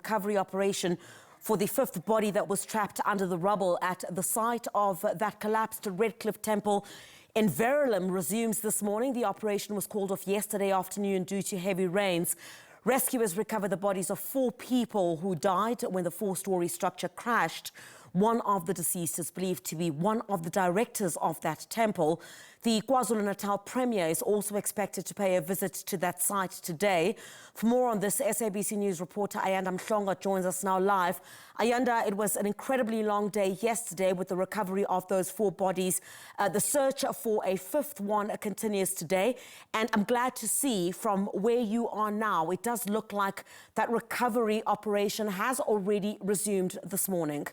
recovery operation for the fifth body that was trapped under the rubble at the site of that collapsed Redcliffe Temple in Verulam resumes this morning. The operation was called off yesterday afternoon due to heavy rains. Rescuers recovered the bodies of 4 people who died when the 4-storey structure crashed. One of the deceased is believed to be one of the directors of that temple. The KwaZulu-Natal Premier is also expected to pay a visit to that site today. For more on this, SABC News reporter Ayanda Mhlongo joins us now live. Ayanda, it was an incredibly long day yesterday with the recovery of those 4 bodies. The search for a 5th one continues today. And I'm glad to see from where you are now, it does look like that recovery operation has already resumed this morning.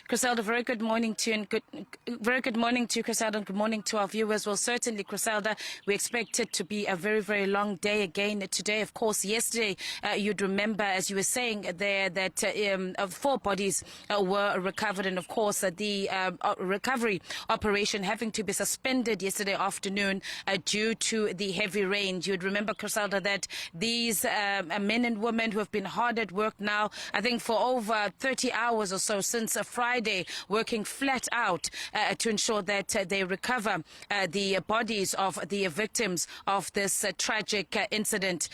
Griselda, very good morning to you, and very good morning to you, Griselda, and good morning to our viewers. Well, certainly, Griselda, we expect it to be a very, very long day again today. Of course, yesterday, you'd remember, as you were saying there, that 4 bodies were recovered, and of course, the recovery operation having to be suspended yesterday afternoon due to the heavy rain. You'd remember, Griselda, that these men and women who have been hard at work now, I think for over 30 hours or so since Friday, working flat out to ensure that they recover the bodies of the victims of this tragic incident.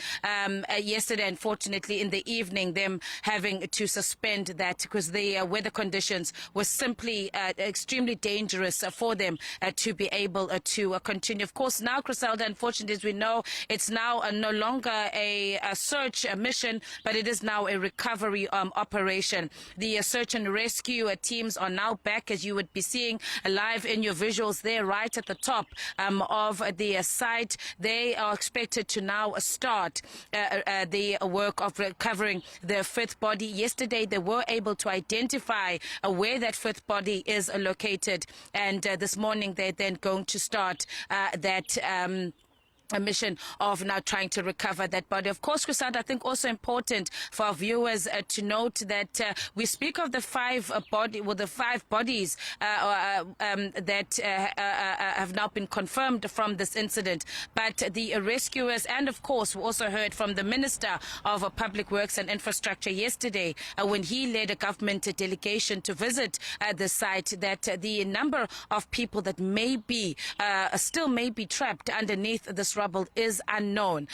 Yesterday, unfortunately, in the evening, them having to suspend that because the weather conditions were simply extremely dangerous for them to be able to continue. Of course, now, Griselda, unfortunately, as we know, it's now no longer a search mission, but it is now a recovery operation. The search and rescue teams are now back, as you would be seeing live in your visuals there right at the top of the site. They are expected to now start the work of recovering the 5th body. Yesterday, they were able to identify where that 5th body is located, and this morning they're then going to start that a mission of now trying to recover that body. Of course, Griselda, I think also important for our viewers to note that we speak of the 5 bodies that have now been confirmed from this incident. But the rescuers, and of course, we also heard from the Minister of Public Works and Infrastructure yesterday when he led a government delegation to visit the site, that the number of people that still may be trapped underneath this rubble is unknown.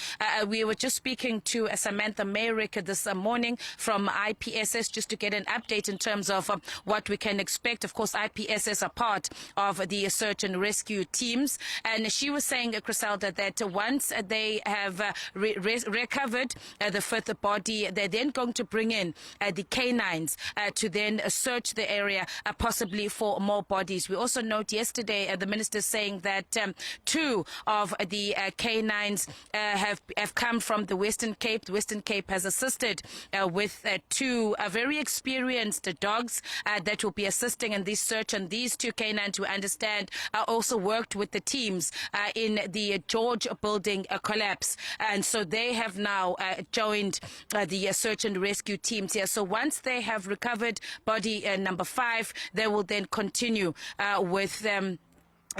We were just speaking to Samantha Mayrick this morning from IPSS just to get an update in terms of what we can expect. Of course, IPSS are part of the search and rescue teams, and she was saying, Griselda, that once they have recovered the 5th body, they're then going to bring in the canines to then search the area, possibly for more bodies. We also note yesterday the minister saying that 2 of the canines have come from the Western Cape. The Western Cape has assisted with 2 very experienced dogs that will be assisting in this search, and these 2 canines, we understand, also worked with the teams in the George building collapse, and so they have now joined the search and rescue teams here. So once they have recovered body number 5, they will then continue with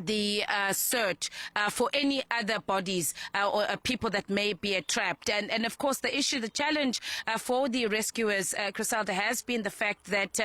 the search for any other bodies or people that may be trapped. And of course, the challenge for the rescuers, Griselda, has been the fact that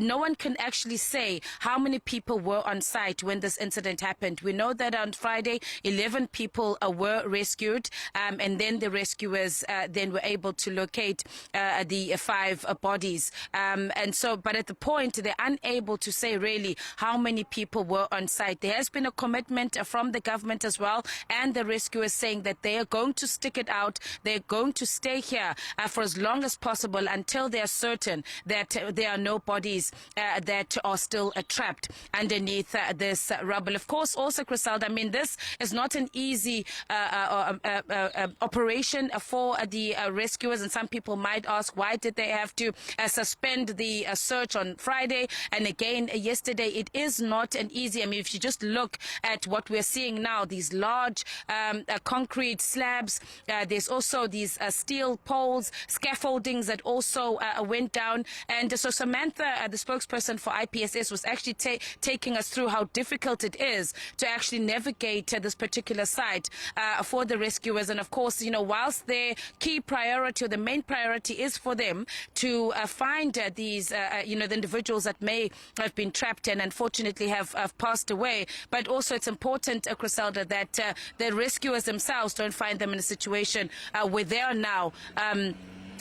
no one can actually say how many people were on site when this incident happened. We know that on Friday, 11 people were rescued, and then the rescuers then were able to locate the 5 bodies. And so, but at the point, they're unable to say really how many people were on site. There has been a commitment from the government as well, and the rescuers saying that they are going to stick it out. They're going to stay here for as long as possible until they are certain that there are no bodies that are still trapped underneath this rubble. Of course, also, Griselda, I mean, this is not an easy operation for the rescuers, and some people might ask, why did they have to suspend the search on Friday and again yesterday? It is not an easy, I mean, if you just look at what we're seing now, these large concrete slabs. There's also these steel poles, scaffoldings that also went down. And so Samantha, the spokesperson for IPSS, was actually taking us through how difficult it is to actually navigate this particular site for the rescuers. And of course, you know, whilst their key priority or the main priority is for them to find these, you know, the individuals that may have been trapped and unfortunately have passed away. But also it's important, Griselda, that the rescuers themselves don't find them in a situation where they are now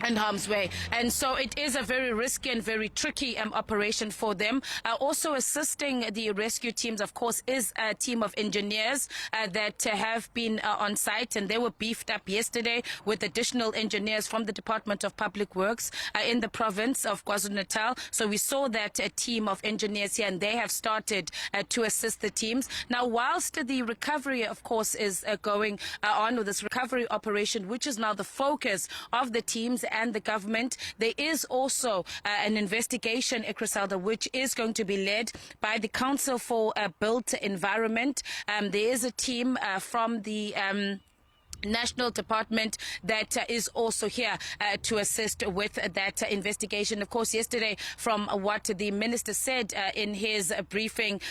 in harm's way. And so it is a very risky and very tricky operation for them. Also assisting the rescue teams, of course, is a team of engineers that have been on site, and they were beefed up yesterday with additional engineers from the Department of Public Works in the province of KwaZulu-Natal. So we saw that a team of engineers here, and they have started to assist the teams. Now, whilst the recovery, of course, is going on with this recovery operation, which is now the focus of the teams and the government, there is also an investigation, Griselda, which is going to be led by the Council for Built Environment. There is a team from the National Department that is also here to assist with that investigation. Of course, yesterday, from what the minister said in his briefing,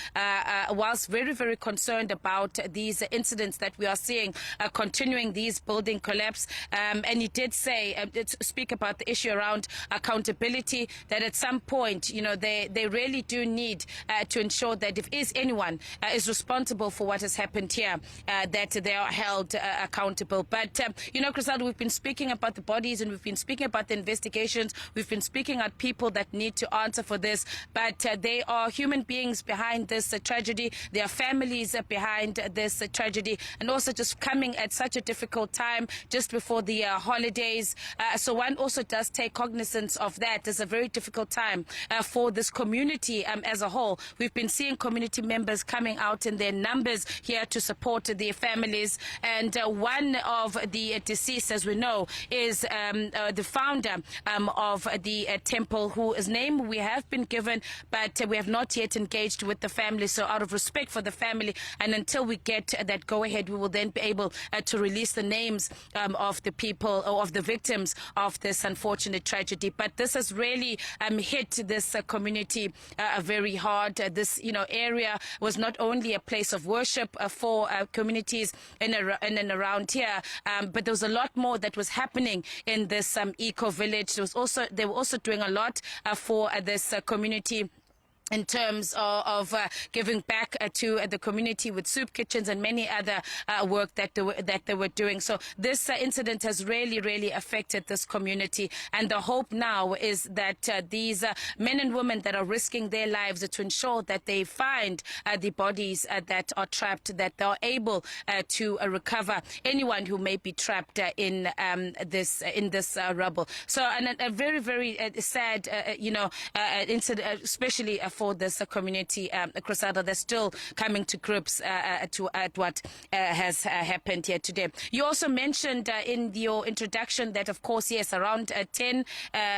was very, very concerned about these incidents that we are seeing continuing, these building collapse. And he did say, speak about the issue around accountability, that at some point, you know, they really do need to ensure that if anyone is responsible for what has happened here, that they are held accountable. But, you know, Griselda, we've been speaking about the bodies and we've been speaking about the investigations. We've been speaking about people that need to answer for this. But they are human beings behind this tragedy. There are families behind this tragedy, and also just coming at such a difficult time just before the holidays. So one also does take cognizance of that. It's a very difficult time for this community as a whole. We've been seeing community members coming out in their numbers here to support their families. And one of the deceased, as we know, is the founder of the temple, whose name we have been given, but we have not yet engaged with the family. So out of respect for the family, and until we get that go-ahead, we will then be able to release the names of the people, or of the victims of this unfortunate tragedy. But this has really hit this community very hard. This, you know, area was not only a place of worship for communities in and around here, but there was a lot more that was happening in this eco-village. They were also doing a lot for this community in terms of giving back to the community with soup kitchens and many other work that they were doing. So this incident has really affected this community, and the hope now is that these men and women that are risking their lives to ensure that they find the bodies that are trapped, that they are able to recover anyone who may be trapped in this rubble. So, and a very sad you know, incident, especially for this community, Griselda, they're still coming to grips at what has happened here today. You also mentioned in your introduction that, of course, yes, around 10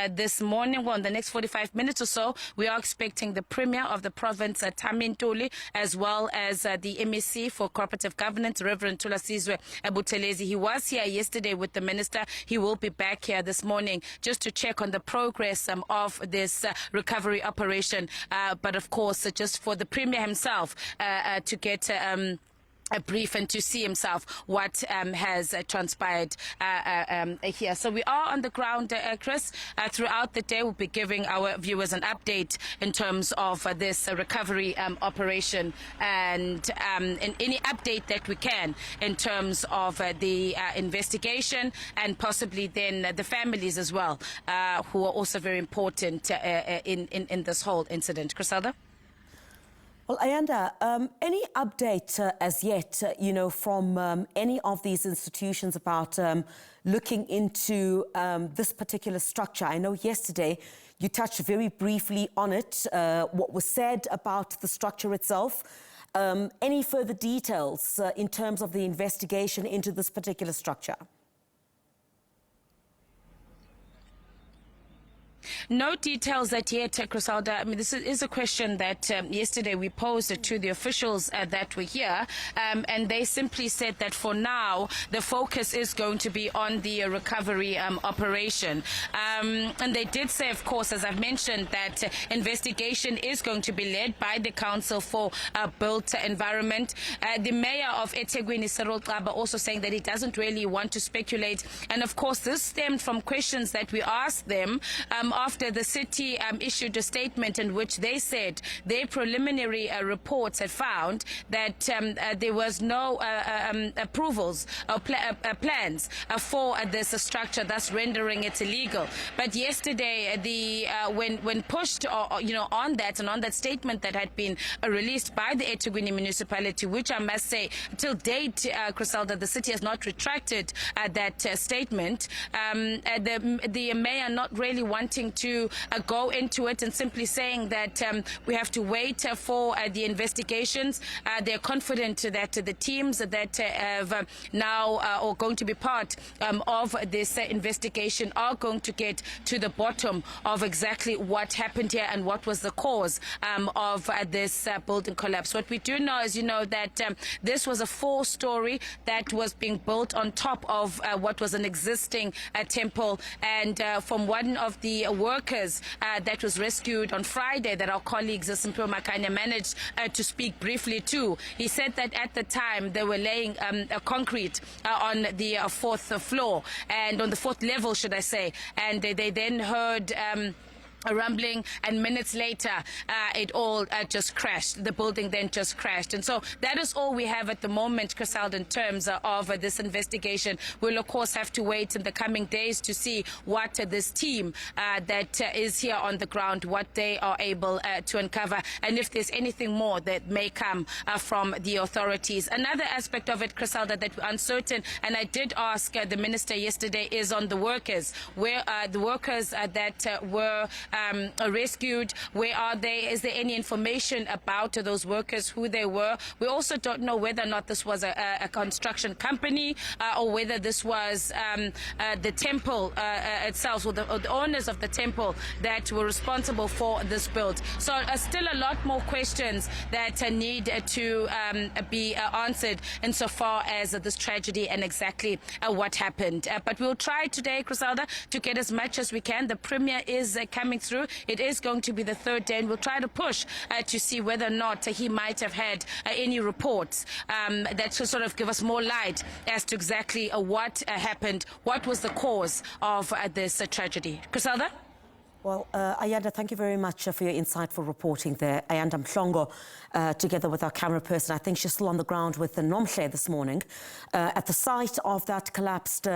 this morning, well, in the next 45 minutes or so, we are expecting the Premier of the province, Ntuli Ntuli, as well as the MEC for Cooperative Governance, Reverend Thulasizwe Buthelezi. He was here yesterday with the minister. He will be back here this morning just to check on the progress of this recovery operation. But of course, just for the Premier himself to get a brief and to see himself what has transpired here. So we are on the ground, Chris. Throughout the day, we'll be giving our viewers an update in terms of this recovery operation, and any update that we can in terms of the investigation, and possibly then the families as well, who are also very important in this whole incident. Griselda? Well, Ayanda, any update as yet, you know, from any of these institutions about looking into this particular structure? I know yesterday you touched very briefly on it, what was said about the structure itself. Any further details in terms of the investigation into this particular structure? No details that yet, Criselda. I mean, this is a question that yesterday we posed to the officials that were here, and they simply said that for now the focus is going to be on the recovery operation. And they did say, of course, as I've mentioned, that investigation is going to be led by the Council for Built Environment. The mayor of eThekwini, Cyril Xaba, also saying that he doesn't really want to speculate. And of course, this stemmed from questions that we asked them after the city issued a statement in which they said their preliminary reports had found that there was no approvals or plans for this structure, thus rendering it illegal. But yesterday, when pushed on that and on that statement that had been released by the eThekwini municipality, which I must say, till date, Criselda, the city has not retracted that statement. The mayor not really wanting to go into it and simply saying that we have to wait for the investigations. They're confident that the teams that have now or going to be part of this investigation are going to get to the bottom of exactly what happened here and what was the cause of this building collapse. What we do know is, that this was a four-storey that was being built on top of what was an existing temple. And from one of the workers that was rescued on Friday, that our colleagues Simphiwe Makanya managed to speak briefly to, he said that at the time they were laying concrete on the fourth floor, and on the fourth level, should I say, and they then heard a rumbling, and minutes later it all just crashed. The building then just crashed. And so that is all we have at the moment, Criselda, in terms of this investigation. We'll of course have to wait in the coming days to see what this team that is here on the ground, what they are able to uncover, and if there's anything more that may come from the authorities. Another aspect of it, Criselda, that we're uncertain, and I did ask the minister yesterday, is on the workers. Where the workers that were rescued, where are they? Is there any information about those workers, who they were? We also don't know whether or not this was a construction company or whether this was the temple itself, or the owners of the temple that were responsible for this build. So still a lot more questions that need to be answered insofar as this tragedy and exactly what happened. But we'll try today, Criselda, to get as much as we can. The Premier is coming through. It is going to be the third day, and we'll try to push to see whether or not he might have had any reports that should sort of give us more light as to exactly what happened, what was the cause of this tragedy. Criselda? Well, Ayanda, thank you very much for your insightful reporting there. Ayanda Mhlongo, together with our camera person, I think she's still on the ground with the Nomhle this morning. At the site of that collapsed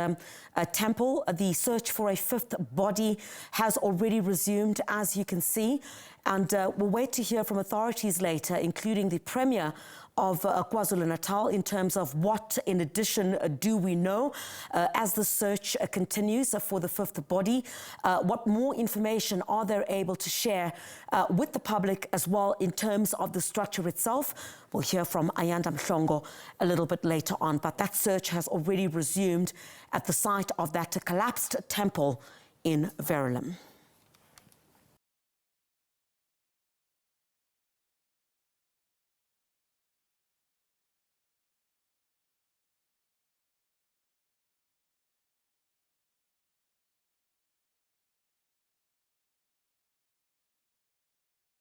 temple, the search for a fifth body has already resumed, as you can see. And we'll wait to hear from authorities later, including the Premier of KwaZulu-Natal, in terms of what, in addition, do we know as the search continues for the fifth body. What more information are they able to share with the public as well in terms of the structure itself? We'll hear from Ayanda Mhlongo a little bit later on. But that search has already resumed at the site of that collapsed temple in Verulam.